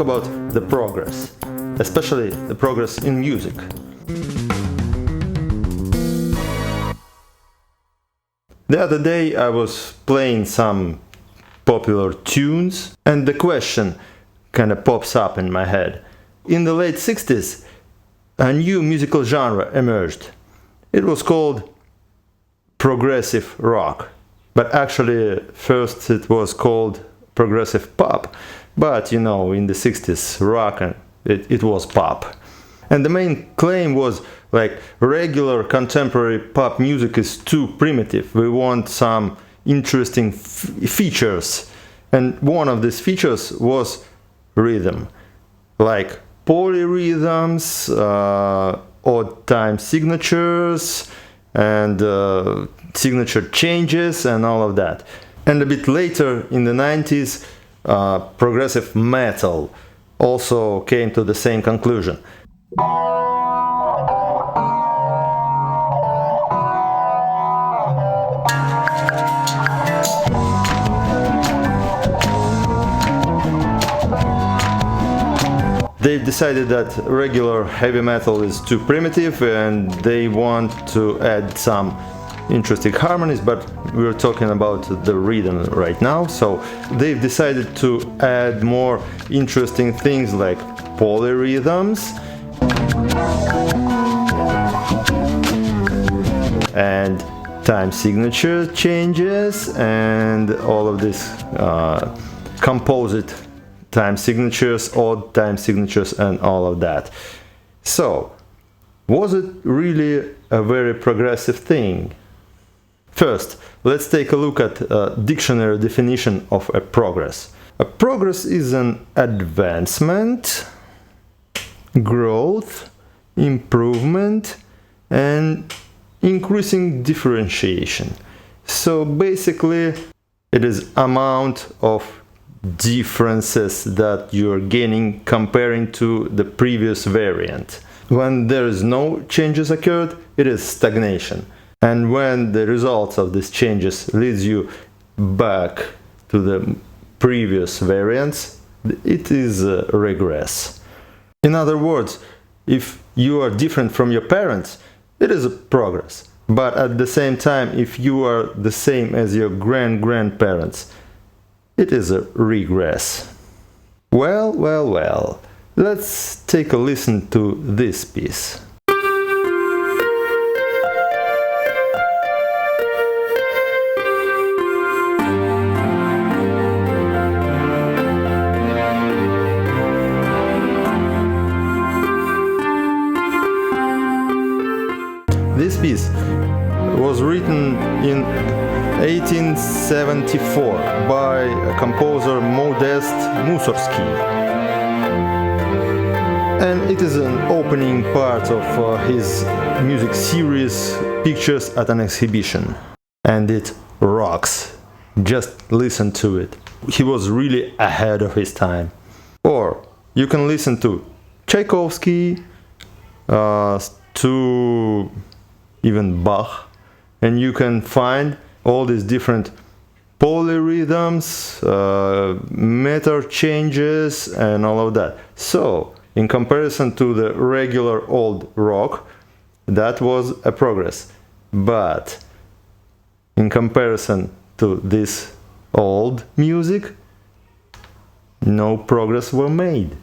about the progress, especially the progress in music. The other day I was playing some popular tunes and the question kind of pops up in my head. In the late 60s, a new musical genre emerged. It was called progressive rock, but actually first it was called progressive pop. But in the 60s, rock and it was pop. And the main claim was like regular contemporary pop music is too primitive. We want some interesting features. And one of these features was rhythm, like polyrhythms, odd time signatures, and signature changes and all of that. And a bit later in the 90s, progressive metal also came to the same conclusion. They decided that regular heavy metal is too primitive and they want to add some interesting harmonies, but we're talking about the rhythm right now, so they've decided to add more interesting things like polyrhythms and time signature changes and all of this composite time signatures, odd time signatures and all of that. So, was it really a very progressive thing? First, let's take a look at a dictionary definition of a progress. A progress is an advancement, growth, improvement and increasing differentiation. So basically it is amount of differences that you're gaining comparing to the previous variant. When there is no changes occurred, it is stagnation. And when the results of these changes leads you back to the previous variants, it is a regress. In other words, if you are different from your parents, it is a progress. But at the same time, if you are the same as your grandparents, it is a regress. Well, let's take a listen to this piece. This piece was written in 1874 by composer Modest Mussorgsky, and it is an opening part of his music series Pictures at an Exhibition, and it rocks. Just listen to it. He was really ahead of his time. Or you can listen to Tchaikovsky, to even Bach, and you can find all these different polyrhythms, meter changes and all of that. So, in comparison to the regular old rock, that was a progress. But in comparison to this old music, no progress were made.